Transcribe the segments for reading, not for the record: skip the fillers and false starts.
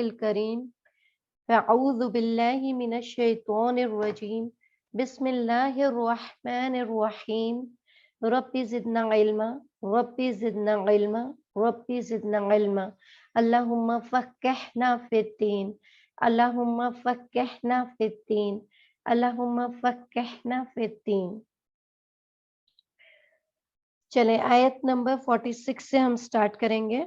الكريم فأعوذ بالله من الشيطان الرجيم بسم الله الرحمن الرحيم ربي زدنا علما ربي زدنا علما ربي زدنا علما اللهم فقهنا في الدين اللهم فقهنا في الدين اللهم فقهنا في الدين۔ چلیں آیت نمبر 46 سے ہم سٹارٹ کریں گے۔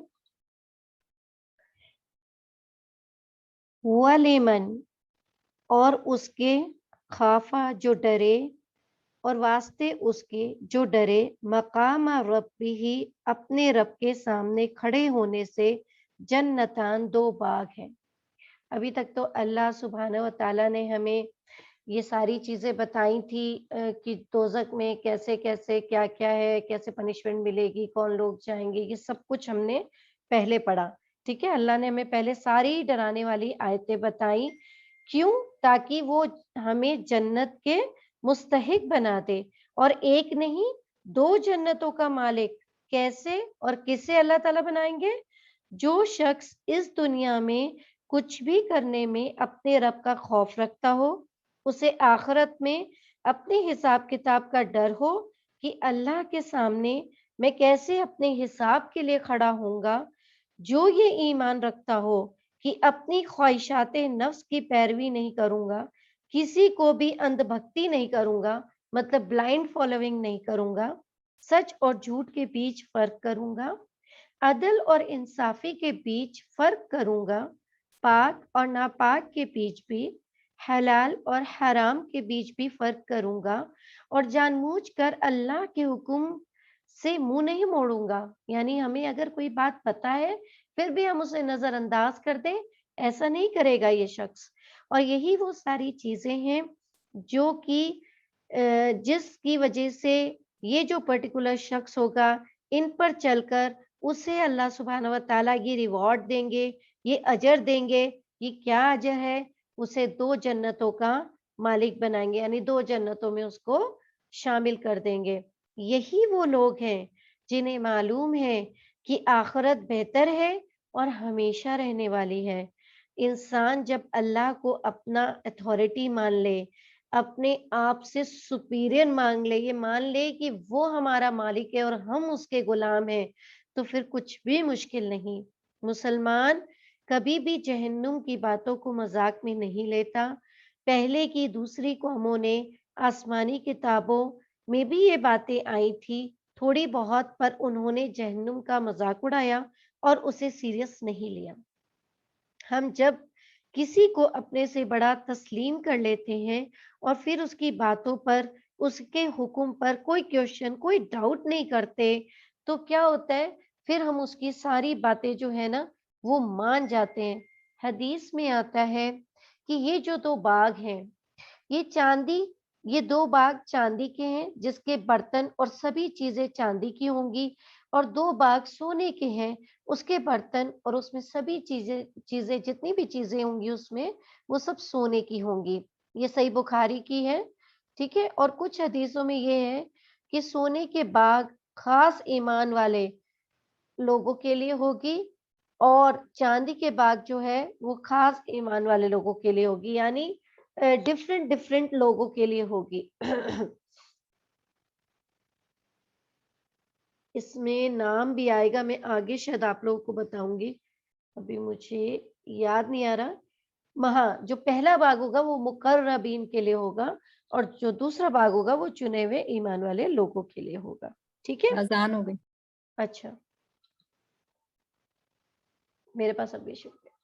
وَلِمَن اور اس کے خافا جو ڈرے اور واسطے اس کے جو ڈرے مقام ربی ہی اپنے رب کے سامنے کھڑے ہونے سے جنتان دو باغ ہیں۔ ابھی تک تو اللہ سبحانہ و تعالیٰ نے ہمیں یہ ساری چیزیں بتائی تھی کہ دوزخ میں کیسے کیسے کیا کیا ہے، کیسے پنشمنٹ ملے گی، کون لوگ جائیں گے، یہ سب کچھ ہم نے پہلے پڑھا۔ ٹھیک ہے، اللہ نے ہمیں پہلے ساری ڈرانے والی آیتیں بتائیں، کیوں؟ تاکہ وہ ہمیں جنت کے مستحق بنا دے، اور ایک نہیں دو جنتوں کا مالک۔ کیسے اور کسے اللہ تعالیٰ بنائیں گے؟ جو شخص اس دنیا میں کچھ بھی کرنے میں اپنے رب کا خوف رکھتا ہو، اسے آخرت میں اپنے حساب کتاب کا ڈر ہو کہ اللہ کے سامنے میں کیسے اپنے حساب کے لیے کھڑا ہوں گا۔ جو یہ ایمان رکھتا ہو کہ اپنی خواہشات نفس کی پیروی نہیں کروں گا، کسی کو بھی اندھ بھکتی نہیں کروں گا، مطلب بلائنڈ فالوئنگ نہیں کروں گا، سچ اور جھوٹ کے بیچ فرق کروں گا، عدل اور انصافی کے بیچ فرق کروں گا، پاک اور ناپاک کے بیچ بھی، حلال اور حرام کے بیچ بھی فرق کروں گا، اور جان بوجھ کر اللہ کے حکم سے منہ نہیں موڑوں گا۔ یعنی ہمیں اگر کوئی بات پتہ ہے پھر بھی ہم اسے نظر انداز کر دیں، ایسا نہیں کرے گا یہ شخص۔ اور یہی وہ ساری چیزیں ہیں جو کہ جس کی وجہ سے یہ جو پرٹیکولر شخص ہوگا ان پر چل کر اسے اللہ سبحانہ و تعالیٰ یہ ریوارڈ دیں گے، یہ اجر دیں گے۔ یہ کیا اجر ہے؟ اسے دو جنتوں کا مالک بنائیں گے، یعنی دو جنتوں میں اس کو شامل کر دیں گے۔ یہی وہ لوگ ہیں جنہیں معلوم ہے کہ آخرت بہتر ہے اور ہمیشہ رہنے والی ہے۔ انسان جب اللہ کو اپنا اتھارٹی مان لے، اپنے آپ سے سپیریر مان لے، یہ مان لے کہ وہ ہمارا مالک ہے اور ہم اس کے غلام ہیں، تو پھر کچھ بھی مشکل نہیں۔ مسلمان کبھی بھی جہنم کی باتوں کو مذاق میں نہیں لیتا۔ پہلے کی دوسری قوموں نے آسمانی کتابوں میں بھی یہ باتیں آئی تھی تھوڑی بہت، پر انہوں نے جہنم کا مذاق اڑایا اور اسے سیریس نہیں لیا۔ ہم جب کسی کو اپنے سے بڑا تسلیم کر لیتے ہیں اور پھر اس کی باتوں پر، اس کے حکم پر کوئی کویشچن، کوئی ڈاؤٹ نہیں کرتے، تو کیا ہوتا ہے؟ پھر ہم اس کی ساری باتیں جو ہے نا وہ مان جاتے ہیں۔ حدیث میں آتا ہے کہ یہ جو دو باغ ہیں، یہ چاندی، یہ دو باغ چاندی کے ہیں جس کے برتن اور سبھی چیزیں چاندی کی ہوں گی، اور دو باغ سونے کے ہیں، اس کے برتن اور اس میں سبھی چیزیں جتنی بھی چیزیں ہوں گی اس میں وہ سب سونے کی ہوں گی۔ یہ صحیح بخاری کی ہے، ٹھیک ہے۔ اور کچھ حدیثوں میں یہ ہے کہ سونے کے باغ خاص ایمان والے لوگوں کے لیے ہوگی، اور چاندی کے باغ جو ہے وہ خاص ایمان والے لوگوں کے لیے ہوگی، یعنی ڈفرینٹ لوگوں کے لیے ہوگی۔ اس میں نام بھی آئے گا، میں آگے شاید آپ لوگوں کو بتاؤں گی، ابھی مجھے یاد نہیں آ رہا۔ ہاں، جو پہلا باغ ہوگا وہ مقربین کے لیے ہوگا، اور جو دوسرا باغ ہوگا وہ چنے ہوئے ایمان والے لوگوں کے لیے ہوگا۔ ٹھیک ہے، اذان ہو گئی۔ اچھا، میرے پاس ابھی شکریہ۔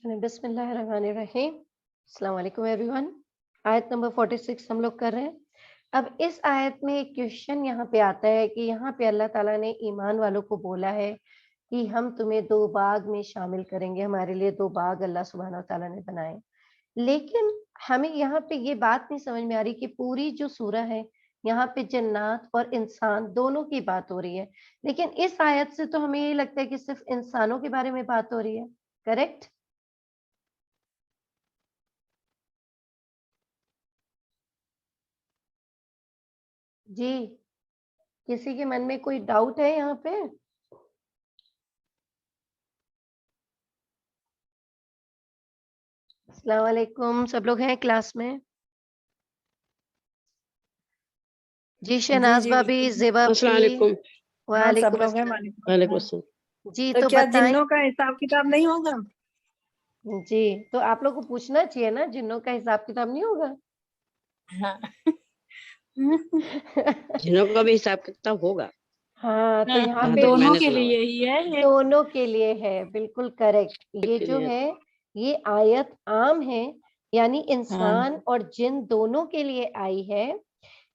بسم اللہ الرحمن الرحیم. السلام علیکم ایوری ون. آیت نمبر 46 ہم لوگ کر رہے ہیں. اب اس آیت میں ایک کوشچن یہاں پہ آتا ہے کہ یہاں پہ اللہ تعالیٰ نے ایمان والوں کو بولا ہے کہ ہم تمہیں 2 باغ میں شامل کریں گے. ہمارے لیے 2 باغ اللہ سبحانہ و تعالیٰ نے بنائے. لیکن ہمیں یہاں پہ یہ بات نہیں سمجھ میں آ رہی کہ پوری جو سورہ ہے یہاں پہ جنات اور انسان دونوں کی بات ہو رہی ہے، لیکن اس آیت سے تو ہمیں یہ لگتا ہے کہ صرف انسانوں کے بارے میں بات ہو رہی ہے. کریکٹ؟ جی، کسی کے من میں کوئی ڈاؤٹ ہے یہاں پہ؟ السلام علیکم، سب لوگ ہیں کلاس میں؟ جی شہناز جی بھابی، بالکل. زیبا السلام پی، علیکم. ہاں سب وعلیکم لوگ ہیں. السلام. وعلیکم السلام. السلام. جی تو تو کیا بتائیں. جنوں کا حساب کتاب نہیں ہوگا؟ جی تو آپ لوگ کو پوچھنا چاہیے نا، جنوں کا حساب کتاب نہیں ہوگا؟ ہاں جنوں کا بھی حساب کتاب ہوگا. ہاں تو یہاں جہاں پہ تک میں دونوں نے کے سنا لیے ہی ہے یہ. دونوں کے لیے ہے. بالکل کریکٹ. یہ کے جو لیے ہے یہ آیت عام ہے، یعنی ہاں انسان اور جن دونوں کے لیے آئی ہے.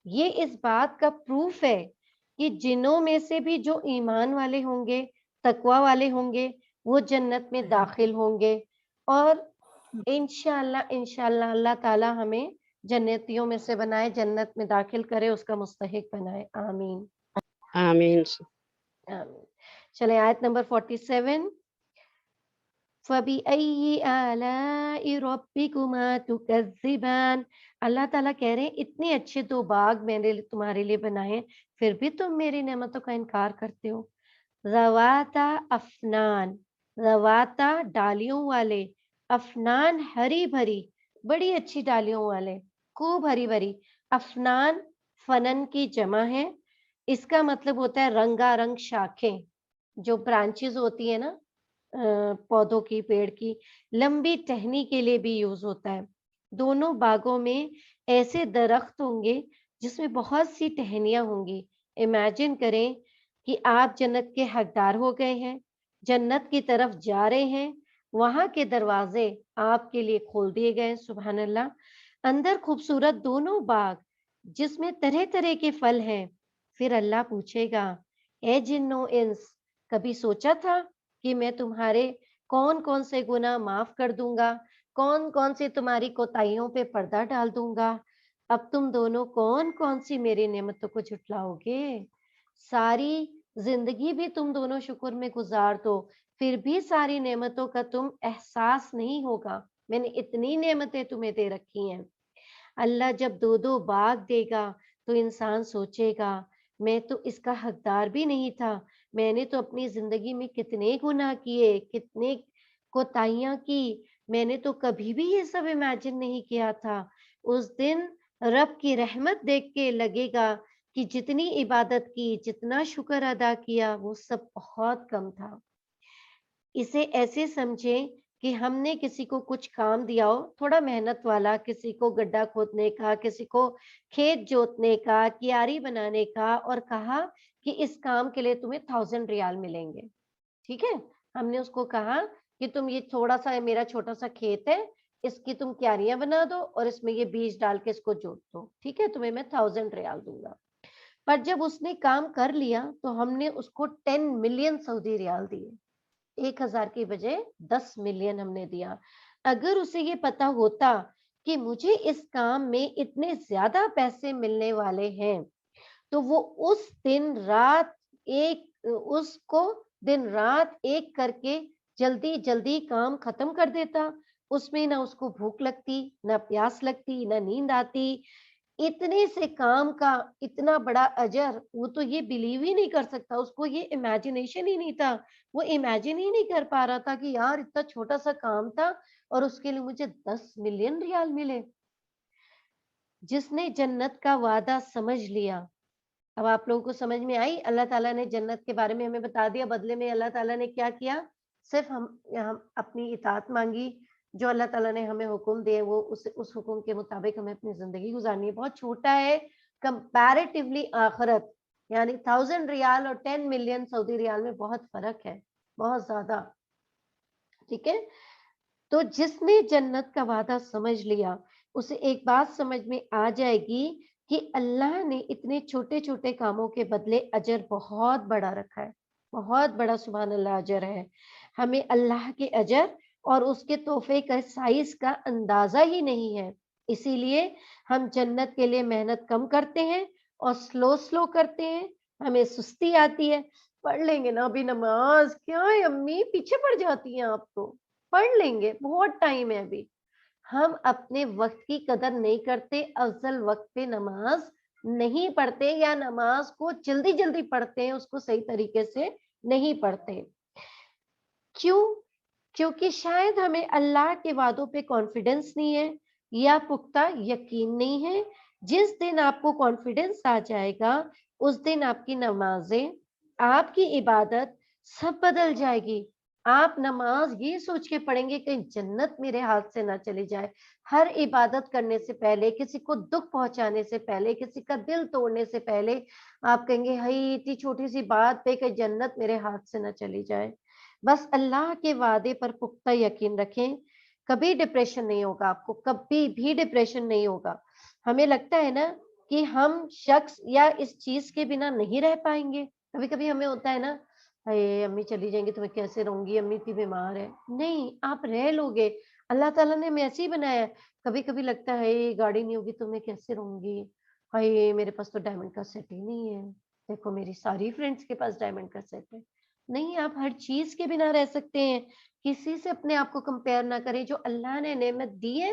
یہ اس بات کا پروف ہے کہ جنوں میں سے بھی جو ایمان والے ہوں گے، تقوی والے ہوں گے، وہ جنت میں داخل ہوں گے. اور انشاءاللہ اللہ تعالی ہمیں جنتیوں میں سے بنائے، جنت میں داخل کرے، اس کا مستحق بنائے. آمین آمین. آمین. چلیں آیت نمبر 47. فَبِأَيِّ آلَاءِ رَبِّكُمَا تُكَذِّبَانِ. اللہ تعالیٰ کہہ رہے ہیں اتنے اچھے 2 باغ میں نے تمہارے لیے بنائے، پھر بھی تم میری نعمتوں کا انکار کرتے ہو. رواتا افنان، رواتا ڈالیوں والے، افنان ہری بھری، بڑی اچھی ڈالیوں والے، خوب ہری بھری. افنان فنن کی جمع ہے. اس کا مطلب ہوتا ہے رنگا رنگ شاخیں، جو برانچز ہوتی ہیں نا پودوں کی، پیڑ کی، لمبی ٹہنی کے لیے بھی یوز ہوتا ہے. دونوں باغوں میں ایسے درخت ہوں گے جس میں بہت سی ٹہنیاں ہوں گی. امیجن کریں کہ آپ جنت کے حقدار ہو گئے ہیں، جنت کی طرف جا رہے ہیں، وہاں کے دروازے آپ کے لیے کھول دیے گئے. سبحان اللہ. اندر خوبصورت دونوں باغ جس میں طرح طرح کے پھل ہیں. پھر اللہ پوچھے گا، اے جنو انس، کبھی سوچا تھا کہ میں تمہارے کون کون سے گناہ معاف کر دوں گا، کون کون سی تمہاری کوتاہیوں پہ پردہ ڈال دوں گا؟ اب تم دونوں کون کون سی میری نعمتوں کو جھٹلاؤ گے؟ ساری زندگی بھی تم دونوں شکر میں گزار دو، پھر بھی ساری نعمتوں کا تم احساس نہیں ہوگا. میں نے اتنی نعمتیں تمہیں دے رکھی ہیں. اللہ جب 2 باغ دے گا تو انسان سوچے گا میں تو اس کا حقدار بھی نہیں تھا. میں نے تو اپنی زندگی میں کتنے گناہ کیے، کتنے کوتاہیاں کی، میں نے تو کبھی بھی یہ سب امیجن نہیں کیا تھا. اس دن رب کی رحمت دیکھ کے لگے گا کہ جتنی عبادت کی، جتنا شکر ادا کیا، وہ سب بہت کم تھا. اسے ایسے سمجھیں کہ ہم نے کسی کو کچھ کام دیا ہو تھوڑا محنت والا، کسی کو گڈھا کھودنے کا، کسی کو کھیت جوتنے کا، کیاری بنانے کا، اور کہا کہ اس کام کے لیے تمہیں 1000 ریال ملیں گے. ٹھیک ہے، ہم نے اس کو کہا کہ تم یہ تھوڑا سا میرا چھوٹا سا کھیت ہے، اس کی تم کیاریاں بنا دو اور اس میں یہ بیج ڈال کے اس کو جوت دو، ٹھیک ہے، تمہیں میں 1000 ریال دوں گا. پر جب اس نے کام کر لیا تو ہم نے اس کو 10 ملین سعودی ریال دیے. 1000 کی بجائے 10 ملین ہم نے دیا. اگر اسے یہ پتا ہوتا کہ مجھے اس کام میں اتنے زیادہ پیسے ملنے والے ہیں تو وہ اس دن رات ایک کر کے جلدی جلدی کام ختم کر دیتا. اس میں نہ اس کو بھوک لگتی، نہ پیاس لگتی، نہ نیند آتی. اتنے سے کام کا اتنا بڑا اجر، وہ تو یہ بلیو ہی نہیں کر سکتا، اس کو یہ امیجنیشن ہی نہیں تھا، وہ امیجن ہی نہیں کر پا رہا تھا کہ یار اتنا چھوٹا سا کام تھا اور اس کے لیے مجھے 10 ملین ریال ملے. جس نے جنت کا وعدہ سمجھ لیا. اب آپ لوگوں کو سمجھ میں آئی؟ اللہ تعالیٰ نے جنت کے بارے میں ہمیں بتا دیا، بدلے میں اللہ تعالیٰ نے کیا کیا؟ صرف ہم اپنی اطاعت مانگی، جو اللہ تعالیٰ نے ہمیں حکم دیے وہ اس حکم کے مطابق ہمیں اپنی زندگی گزارنی ہے. بہت چھوٹا ہے کمپیریٹیولی آخرت، یعنی 1000 ریال اور 10 ملین سعودی ریال میں بہت فرق ہے، بہت زیادہ. ٹھیک ہے، تو جس نے جنت کا وعدہ سمجھ لیا اسے ایک بات سمجھ میں آ جائے گی کہ اللہ نے اتنے چھوٹے چھوٹے کاموں کے بدلے اجر بہت بڑا رکھا ہے، بہت بڑا سبحان اللہ اجر ہے۔ ہمیں اللہ کے اجر اور اس کے تحفے کا سائز کا اندازہ ہی نہیں ہے، اسی لیے ہم جنت کے لیے محنت کم کرتے ہیں اور سلو کرتے ہیں، ہمیں سستی آتی ہے۔ پڑھ لیں گے نا ابھی نماز، کیا ہے امی پیچھے پڑ جاتی ہیں آپ تو، پڑھ لیں گے، بہت ٹائم ہے ابھی۔ ہم اپنے وقت کی قدر نہیں کرتے، افضل وقت پہ نماز نہیں پڑھتے یا نماز کو جلدی جلدی پڑھتے ہیں، اس کو صحیح طریقے سے نہیں پڑھتے۔ کیوں؟ کیونکہ شاید ہمیں اللہ کے وعدوں پہ کانفیڈنس نہیں ہے یا پختہ یقین نہیں ہے۔ جس دن آپ کو کانفیڈنس آ جائے گا اس دن آپ کی نمازیں، آپ کی عبادت سب بدل جائے گی۔ آپ نماز یہ سوچ کے پڑھیں گے کہ جنت میرے ہاتھ سے نہ چلی جائے۔ ہر عبادت کرنے سے پہلے، کسی کو دکھ پہنچانے سے پہلے، کسی کا دل توڑنے سے پہلے آپ کہیں گے ہائی اتنی چھوٹی سی بات پہ کہ جنت میرے ہاتھ سے نہ چلی جائے۔ بس اللہ کے وعدے پر پختہ یقین رکھیں، کبھی ڈپریشن نہیں ہوگا آپ کو، کبھی بھی ڈپریشن نہیں ہوگا۔ ہمیں لگتا ہے نا کہ ہم شخص یا اس چیز کے بنا نہیں رہ پائیں گے، کبھی کبھی ہمیں ہوتا ہے نا امی چلی جائیں گی تو میں کیسے رہوں گی، امی اتنی بیمار ہے۔ نہیں، آپ رہ لو گے، اللہ تعالیٰ نے ہمیں ایسے ہی بنایا ہے۔ کبھی کبھی لگتا ہے گاڑی نہیں ہوگی تو میں کیسے رہوں گی، ہائے میرے پاس تو ڈائمنڈ کا سیٹ ہی نہیں ہے، دیکھو میری ساری فرینڈس کے پاس ڈائمنڈ کا سیٹ ہے۔ نہیں، آپ ہر چیز کے بنا رہ سکتے ہیں۔ کسی سے اپنے آپ کو کمپیئر نہ کریں، جو اللہ نے نعمت دی ہے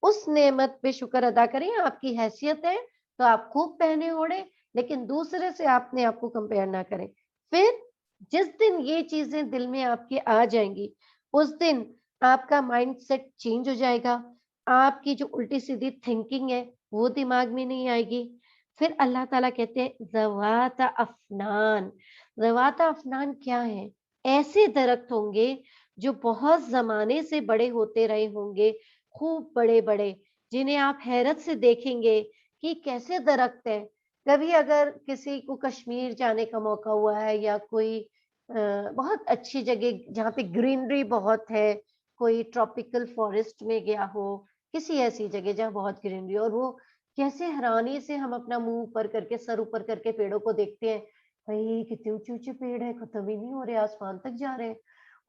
اس نعمت پہ شکر ادا کریں۔ آپ کی حیثیت ہے تو آپ خوب پہنے اوڑھیں، لیکن دوسرے سے اپنے آپ کو کمپیئر نہ کریں۔ پھر جس دن یہ چیزیں دل میں آپ کے آ جائیں گی اس دن آپ کا مائنڈ سیٹ چینج ہو جائے گا، آپ کی جو الٹی سیدھی تھنکنگ ہے وہ دماغ میں نہیں آئے گی۔ پھر اللہ تعالیٰ کہتے ہیں ذوات افنان۔ ذوات افنان کیا ہے؟ ایسے درخت ہوں گے جو بہت زمانے سے بڑے ہوتے رہے ہوں گے، خوب بڑے بڑے، جنہیں آپ حیرت سے دیکھیں گے کہ کیسے درخت ہے۔ کبھی اگر کسی کو کشمیر جانے کا موقع ہوا ہے یا کوئی بہت اچھی جگہ جہاں پہ گرینری بہت ہے، کوئی ٹراپیکل فارسٹ میں گیا ہو، کسی ایسی جگہ جہاں بہت گرینری، اور وہ کیسے حیرانی سے ہم اپنا منہ اوپر کر کے، سر اوپر کر کے پیڑوں کو دیکھتے ہیں، بھائی کتنے اونچے اونچے پیڑ ہیں، ختم ہی نہیں ہو رہے، آسمان تک جا رہے ہیں،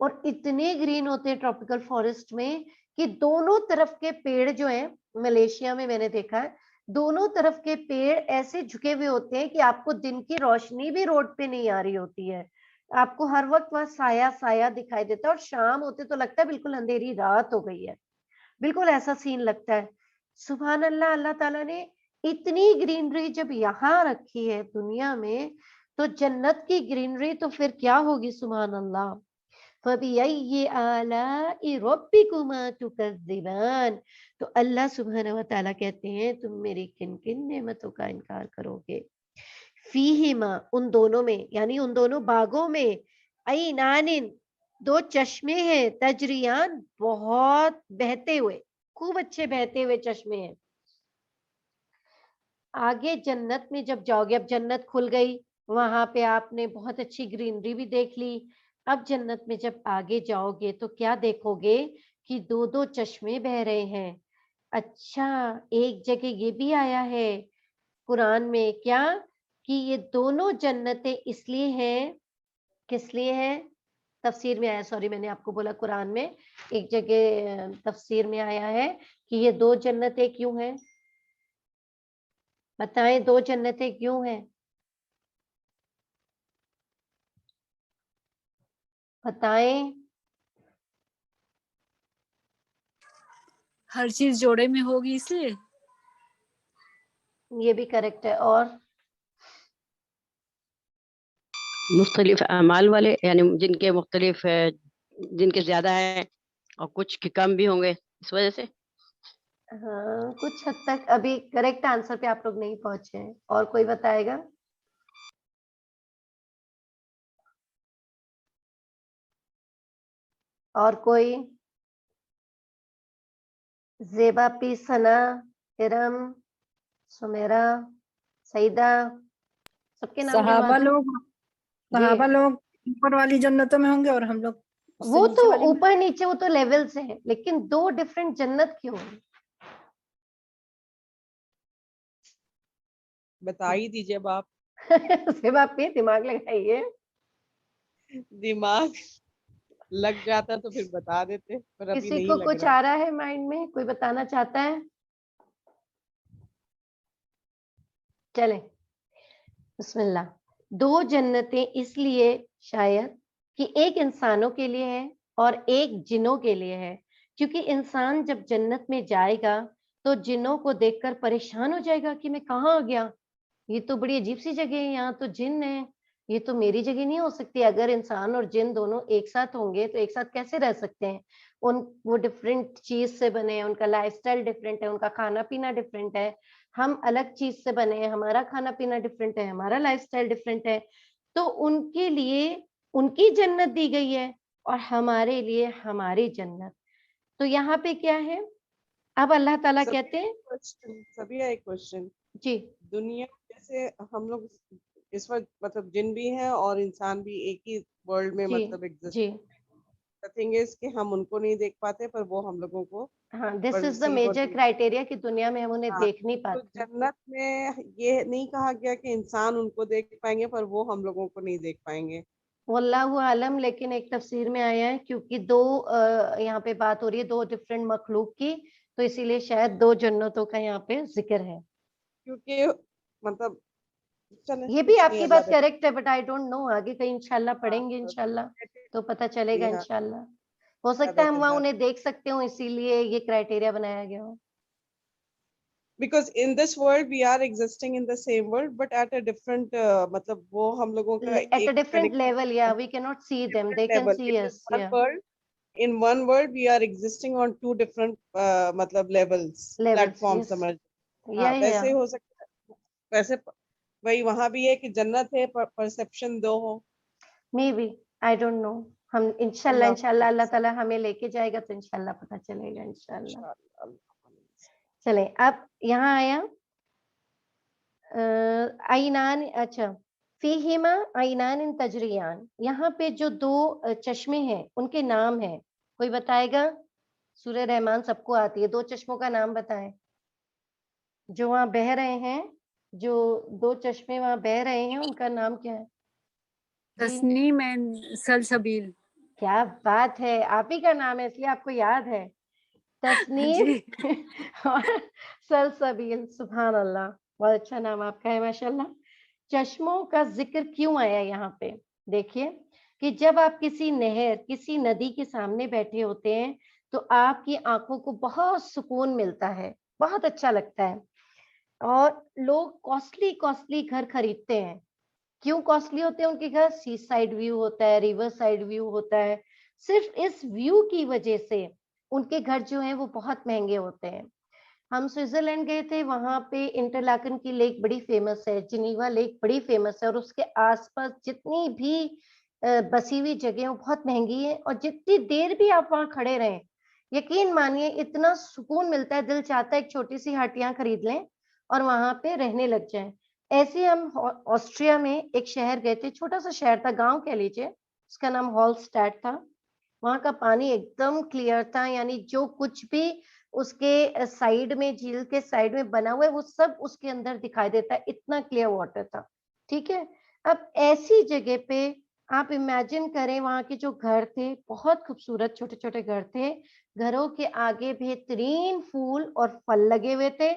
اور اتنے گرین ہوتے ہیں ٹراپیکل فارسٹ میں کہ دونوں طرف کے پیڑ جو ہیں، ملیشیا میں میں نے دیکھا ہے، دونوں طرف کے پیڑ ایسے جھکے ہوئے ہوتے ہیں کہ آپ کو دن کی روشنی بھی روڈ پہ نہیں آ رہی ہوتی ہے، آپ کو ہر وقت وہاں سایہ سایہ دکھائی دیتا ہے، اور شام ہوتے تو لگتا ہے بالکل اندھیری رات ہو گئی ہے، بالکل ایسا سین لگتا ہے۔ سبحان اللہ، اللہ تعالیٰ نے اتنی گرینری جب یہاں رکھی ہے دنیا میں، تو جنت کی گرینری تو پھر کیا ہوگی، سبحان اللہ۔ فَبِأَيِّ آلَاءِ رَبِّكُمَا تُكَذِّبَانِ۔ تو اللہ سبحانہ و تعالیٰ کہتے ہیں تم میری کن کن نعمتوں کا انکار کرو گے۔ فیہما، ان دونوں میں، یعنی ان دونوں باغوں میں، عینان، دو چشمے ہیں، تجریان، بہت بہتے ہوئے، خوب اچھے بہتے ہوئے چشمے ہیں۔ آگے جنت میں جب جاؤ گے، اب جنت کھل گئی، وہاں پہ آپ نے بہت اچھی گرینری بھی دیکھ لی، اب جنت میں جب آگے جاؤ گے تو کیا دیکھو گے کہ دو دو چشمے بہ رہے ہیں۔ اچھا، ایک جگہ یہ بھی آیا ہے قرآن میں، کیا کہ یہ دونوں جنتیں اس لیے ہیں، کس لیے ہیں؟ تفسیر میں آیا، سوری میں نے آپ کو بولا قرآن میں، ایک جگہ تفسیر میں آیا ہے کہ یہ دو جنتیں کیوں ہیں، بتائیں دو جنتیں کیوں ہیں، بتائیں۔ ہر چیز جوڑے میں ہوگی اس لیے۔ یہ بھی کریکٹ ہے، اور مختلف اعمال والے، یعنی جن کے مختلف جن کے زیادہ ہیں اور کچھ کے کم بھی ہوں گے، اس وجہ سے۔ ہاں کچھ حد تک ابھی کریکٹ آنسر پہ آپ لوگ نہیں پہنچے ہیں، اور کوئی بتائے گا؟ اور کوئی؟ زیبا پی، ثنا، ارم، سمیرا، سعیدہ، سب کے نام گنوا صحابہ دوں؟ لوگ جی اوپر والی جنتوں میں ہوں گے اور ہم لوگ وہ تو اوپر نیچے وہ تو لیولز ہیں, لیکن دو ڈفرینٹ جنت کیوں ہیں؟ بتا ہی دیجیے اب آپ. صرف آپ پہ دماغ لگائیے. دماغ لگ جاتا تو پھر بتا دیتے, پر ابھی کسی نہیں کو لگ کچھ رہا. آ رہا ہے مائنڈ میں, کوئی بتانا چاہتا ہے؟ چلیں بسم اللہ. دو جنتیں اس لیے شاید کہ ایک انسانوں کے لیے ہے اور ایک جنوں کے لیے ہے, کیونکہ انسان جب جنت میں جائے گا تو جنوں کو دیکھ کر پریشان ہو جائے گا کہ میں کہاں آ گیا, یہ تو بڑی عجیب سی جگہ ہے, یہاں تو جن ہے, یہ تو میری جگہ نہیں ہو سکتی. اگر انسان اور جن دونوں ایک ساتھ ہوں گے تو ایک ساتھ کیسے رہ سکتے ہیں؟ وہ ڈفرینٹ چیز سے بنے ہیں, ان کا لائف سٹائل ڈفرینٹ ہے, ان کا کھانا پینا ڈفرینٹ ہے. ہم الگ چیز سے بنے ہیں, ہمارا کھانا پینا ڈفرینٹ ہے, ہمارا لائف سٹائل ڈفرینٹ ہے. تو ان کے لیے ان کی جنت دی گئی ہے اور ہمارے لیے ہماری جنت. تو یہاں پہ کیا ہے, اب اللہ تعالیٰ کہتے ہیں سبھی ایک کوشچن. جی دنیا جیسے ہم لوگ اس وقت مطلب جن بھی ہیں اور انسان بھی ایک ہی ورلڈ میں جی مطلب ایگزسٹ. جی تھنگ از کہ ہم ان کو نہیں دیکھ پاتے پر وہ ہم لوگوں کو ہاں, دس از دا perceive اور میجر کرائٹیریا کہ دنیا میں ہم انہیں ہاں. دیکھ نہیں تو پاتے. جنت میں یہ نہیں کہا گیا کہ انسان ان کو دیکھ پائیں گے پر وہ ہم لوگوں کو نہیں دیکھ پائیں گے. واللہ عالم, لیکن ایک تفسیر میں آیا ہے کیونکہ دو یہاں پہ بات ہو رہی ہے دو ڈفرینٹ مخلوق کی, تو اسی لیے شاید دو جنتوں کا یہاں پہ ذکر ہے. کیونکہ مطلب چلیں یہ بھی کچھ آپ نہیں, کی اللہ بات کریکٹ ہے, بٹ آئی ڈونٹ نو, آگے کہیں انشاءاللہ پڑھیں گے ہاں انشاءاللہ تو پتہ چلے گا جی ہاں انشاءاللہ. ہو سکتا ہے ہم وہاں انہیں دیکھ سکتے ہوں, اسی لیے یہ کرائٹیریا بنایا گیا ہو. because in this world we are existing in the same world but at a different مطلب وہ ہم لوگوں کا At a ایک different level, yeah, we cannot see them, they different can level see in us, one yeah, world. In one world we are existing on two different مطلب levels levels, platforms yes, سمجھ. ہاں yeah, ویسے yeah, ہی ہو سکتا ہے, ویسے وہی وہاں بھی ہے کہ جنت ہے پرسپشن دو ہو. maybe, I don't know. ہم انشاءاللہ اللہ اللہ تعالیٰ ہمیں لے کے جائے گا تو انشاءاللہ پتہ چلے گا انشاءاللہ. انشاءاللہ. چلیں اب یہاں آیا عینان, اچھا فیہما عینان تجریان, یہاں پہ جو دو چشمے ہیں ان کے نام ہیں, کوئی بتائے گا؟ سورہ رحمان سب کو آتی ہے, دو چشموں کا نام بتائیں جو وہاں بہ رہے ہیں, جو دو چشمے وہاں بہ رہے ہیں ان کا نام کیا ہے؟ تسنیم اینڈ سلسبیل. کیا بات ہے, آپ ہی کا نام ہے اس لیے آپ کو یاد ہے. تسنیم جی اور سلسبیل, سبحان اللہ, بہت اچھا نام آپ کا ہے ماشاءاللہ. چشموں کا ذکر کیوں آیا یہاں پہ؟ دیکھیے کہ جب آپ کسی نہر کسی ندی کے سامنے بیٹھے ہوتے ہیں تو آپ کی آنکھوں کو بہت سکون ملتا ہے, بہت اچھا لگتا ہے, اور لوگ کاسٹلی گھر خریدتے ہیں. کیوں کاسٹلی ہوتے ہیں ان کے گھر؟ سی سائڈ ویو ہوتا ہے, ریور سائڈ ویو ہوتا ہے, صرف اس ویو کی وجہ سے ان کے گھر جو ہیں وہ بہت مہنگے ہوتے ہیں. ہم سوئٹزرلینڈ گئے تھے, وہاں پہ انٹرلاکن کی لیک بڑی فیمس ہے, جنیوا لیک بڑی فیمس ہے, اور اس کے آس پاس جتنی بھی بسی ہوئی جگہ وہ بہت مہنگی ہے, اور جتنی دیر بھی آپ وہاں کھڑے رہیں یقین مانیے اتنا سکون ملتا ہے, دل چاہتا ہے ایک چھوٹی سی ہٹیاں خرید لیں اور وہاں پہ رہنے لگ جائیں. ایسے ہم آسٹریا میں ایک شہر گئے تھے, چھوٹا سا شہر تھا, گاؤں کہہ لیجیے, اس کا نام ہالسٹیڈ تھا. وہاں کا پانی ایک دم کلیئر تھا, یعنی جو کچھ بھی اس کے سائیڈ میں, جھیل کے سائیڈ میں بنا ہوا ہے وہ سب اس کے اندر دکھائی دیتا ہے, اتنا کلیئر واٹر تھا. ٹھیک ہے, اب ایسی جگہ پہ آپ امیجن کریں, وہاں کے جو گھر تھے بہت خوبصورت چھوٹے چھوٹے گھر تھے, گھروں کے آگے بہترین پھول اور پھل لگے ہوئے تھے.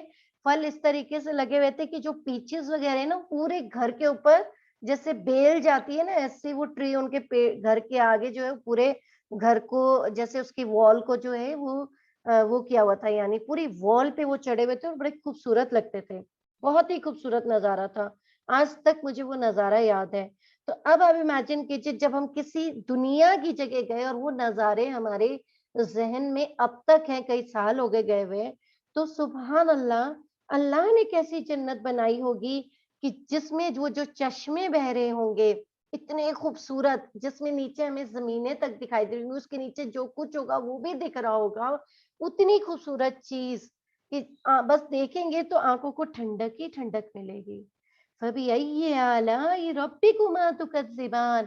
پھل اس طریقے سے لگے ہوئے تھے کہ جو پیچز وغیرہ نا پورے گھر کے اوپر جیسے بیل جاتی ہے نا, ایسے وہ ٹری ان کے گھر کے آگے جو ہے پورے گھر کو جیسے اس کی وال کو جو ہے وہ کیا ہوا تھا, یعنی پوری وال پہ وہ چڑھے ہوئے تھے اور بڑے خوبصورت لگتے تھے. بہت ہی خوبصورت نظارہ تھا, آج تک مجھے وہ نظارہ یاد ہے. تو اب آپ امیجن کیجیے جب ہم کسی دنیا کی جگہ گئے اور وہ نظارے ہمارے ذہن میں اب تک ہیں, کئی سال ہو گئے گئے ہوئے, تو سبحان اللہ, اللہ نے کیسی جنت بنائی ہوگی کہ جس میں وہ جو چشمے بہ رہے ہوں گے اتنے خوبصورت, جس میں نیچے ہمیں زمینیں تک دکھائی دے رہی ہوں, اس کے نیچے جو کچھ ہوگا وہ بھی دکھ رہا ہوگا, اتنی خوبصورت چیز کہ بس دیکھیں گے تو آنکھوں کو ٹھنڈک ہی ٹھنڈک ملے گی. فَبِأَيِّ آلَاءِ رَبِّكُمَا تُكَذِّبَانِ,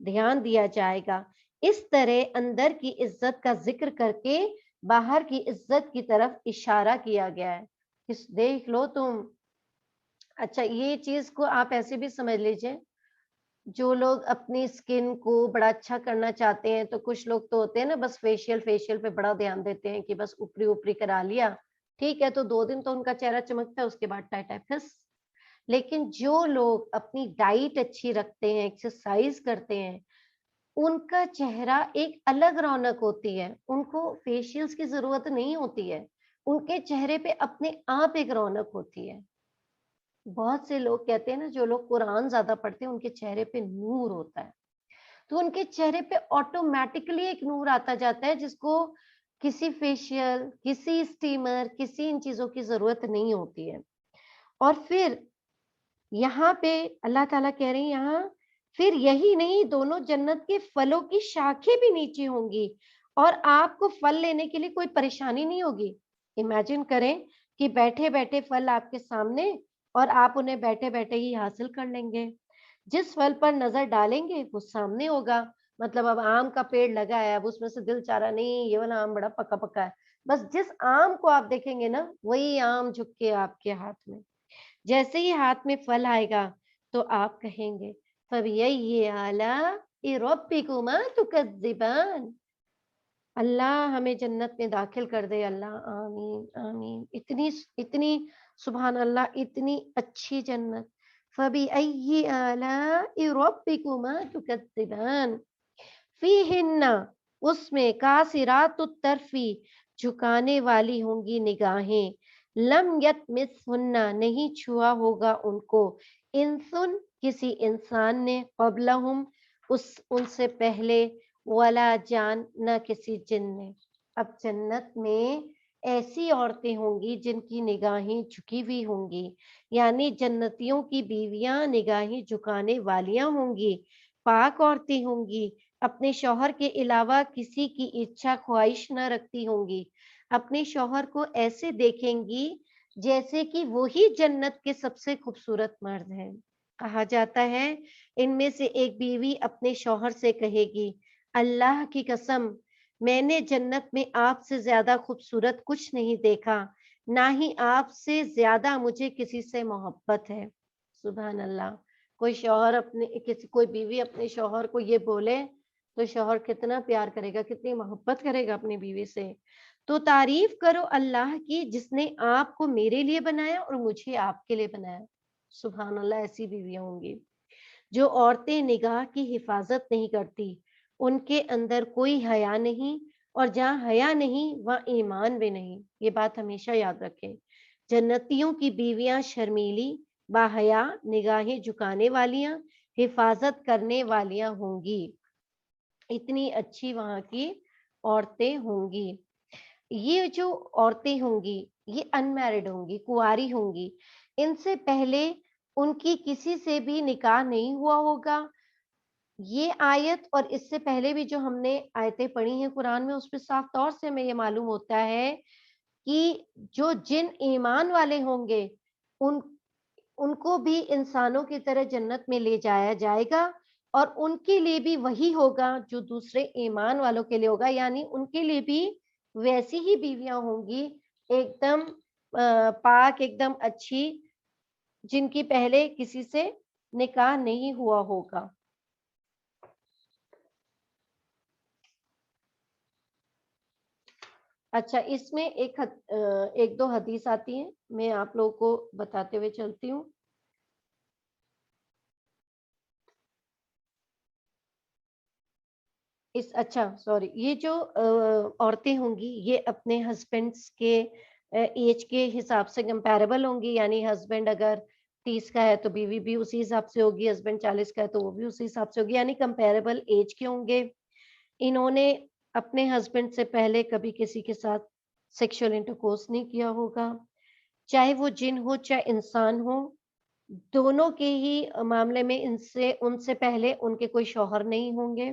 دھیان دیا جائے گا. اس طرح اندر کی عزت کا ذکر کر کے باہر کی عزت کی طرف اشارہ کیا گیا ہے. دیکھ لو تم. اچھا یہ چیز کو آپ ایسے بھی سمجھ لیجئے, جو لوگ اپنی سکن کو بڑا اچھا کرنا چاہتے ہیں, تو کچھ لوگ تو ہوتے ہیں نا بس فیشیل پہ بڑا دھیان دیتے ہیں کہ بس اوپری کرا لیا, ٹھیک ہے, تو 2 دن تو ان کا چہرہ چمکتا ہے, اس کے بعد ٹائٹ پھس. لیکن جو لوگ اپنی ڈائٹ اچھی رکھتے ہیں, ایکسرسائز کرتے ہیں, ان کا چہرہ ایک الگ رونق ہوتی ہے, ان کو فیشیلز کی ضرورت نہیں ہوتی ہے, ان کے چہرے پہ اپنے آپ ایک رونق ہوتی ہے. بہت سے لوگ کہتے ہیں نا, جو لوگ قرآن زیادہ پڑھتے ہیں ان کے چہرے پہ نور ہوتا ہے, تو ان کے چہرے پہ آٹومیٹکلی ایک نور آتا جاتا ہے, جس کو کسی فیشیل, کسی اسٹیمر, کسی ان چیزوں کی ضرورت نہیں ہوتی ہے. اور پھر یہاں پہ اللہ تعالیٰ کہہ رہے ہیں یہاں, پھر یہی نہیں, دونوں جنت کے پھلوں کی شاخیں بھی نیچے ہوں گی اور آپ کو پھل لینے کے لیے کوئی پریشانی نہیں ہوگی. امیجن کریں کہ بیٹھے بیٹھے پھل آپ کے سامنے اور آپ انہیں بیٹھے بیٹھے ہی حاصل کر لیں گے. جس پھل پر نظر ڈالیں گے وہ سامنے ہوگا. مطلب اب آم کا پیڑ لگا ہے, اب اس میں سے دل چاہ رہا نہیں یہ والا آم بڑا پکا پکا ہے, بس جس آم کو آپ دیکھیں گے نا وہی آم جھک کے آپ کے ہاتھ میں. جیسے ہی ہاتھ میں پھل آئے گا تو آپ کہیں گے فَبِأَيِّ آلَاءِ رَبِّكُمَا تُكَذِّبَانِ. اللہ ہمیں جنت میں داخل کر دے, اللہ آمین آمین. اتنی سبحان اللہ, اتنی اچھی جنت. فَبِأَيِّ آلَاءِ رَبِّكُمَا تُكَذِّبَانِ فِيهِنَّ, اس میں قاصرات الطرف, جھکانے والی ہوں گی نگاہیں, لم یطمثہن, نہیں چھوا ہوگا ان کو, انسن, کسی انسان نے, قبلہم, ان سے پہلے, ولا جان, نہ کسی جن نے. اب جنت میں ایسی عورتیں ہوں گی جن کی نگاہیں جھکی ہوئی ہوں گی, یعنی جنتیوں کی بیویاں نگاہیں جھکانے والیاں ہوں گی, پاک عورتیں ہوں گی, اپنے شوہر کے علاوہ کسی کی اچھا خواہش نہ رکھتی ہوں گی, اپنے شوہر کو ایسے دیکھیں گی جیسے کہ وہی جنت کے سب سے خوبصورت مرد ہیں. کہا جاتا ہے ان میں سے ایک بیوی اپنے شوہر سے کہے گی, اللہ کی قسم میں نے جنت میں آپ سے زیادہ خوبصورت کچھ نہیں دیکھا, نہ ہی آپ سے زیادہ مجھے کسی سے محبت ہے. سبحان اللہ. کوئی بیوی اپنے شوہر کو یہ بولے تو شوہر کتنا پیار کرے گا, کتنی محبت کرے گا اپنی بیوی سے. تو تعریف کرو اللہ کی جس نے آپ کو میرے لیے بنایا اور مجھے آپ کے لیے بنایا. سبحان اللہ. ایسی بیویاں ہوں گی. جو عورتیں نگاہ کی حفاظت نہیں کرتی, ان کے اندر کوئی حیا نہیں, اور جہاں حیا نہیں وہاں ایمان بھی نہیں. یہ بات ہمیشہ یاد رکھیں. جنتیوں کی بیویاں شرمیلی, باحیا, نگاہیں جھکانے والیاں, حفاظت کرنے والیاں ہوں گی. اتنی اچھی وہاں کی عورتیں ہوں گی. یہ جو عورتیں ہوں گی یہ انمیرڈ ہوں گی, کنواری ہوں گی, ان سے پہلے ان کی کسی سے بھی نکاح نہیں ہوا ہوگا. یہ آیت اور اس سے پہلے بھی جو ہم نے آیتیں پڑھی ہیں قرآن میں, اس پہ صاف طور سے ہمیں یہ معلوم ہوتا ہے کہ جو جن ایمان والے ہوں گے ان کو بھی انسانوں کی طرح جنت میں لے جایا جائے گا, اور ان کے لیے بھی وہی ہوگا جو دوسرے ایمان والوں کے لیے ہوگا, یعنی ان کے لیے بھی ویسی ہی بیویاں ہوں گی, ایک دم پاک, ایک دم اچھی, جن کی پہلے کسی سے نکاح نہیں ہوا ہوگا. اچھا اس میں ایک دو حدیث آتی ہیں, میں آپ لوگوں کو بتاتے ہوئے چلتی ہوں. یہ جو عورتیں ہوں گی یہ اپنے ہسبینڈس کے ایج کے حساب سے کمپیریبل ہوں گی, یعنی ہسبینڈ اگر 30 کا ہے تو بیوی بھی اسی حساب سے ہوگی, ہسبینڈ 40 کا ہے تو وہ بھی اسی حساب سے ہوگی, یعنی کمپیریبل ایج کے ہوں گے. انہوں نے اپنے ہسبینڈ سے پہلے کبھی کسی کے ساتھ سیکشل انٹرکورس نہیں کیا ہوگا, چاہے وہ جن ہو چاہے انسان ہو, دونوں کے ہی معاملے میں ان سے پہلے ان کے کوئی شوہر نہیں ہوں گے.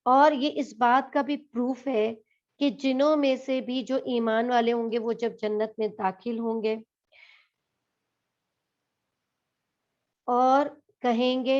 اور یہ اس بات کا بھی پروف ہے کہ جنوں میں سے بھی جو ایمان والے ہوں گے وہ جب جنت میں داخل ہوں گے اور کہیں گے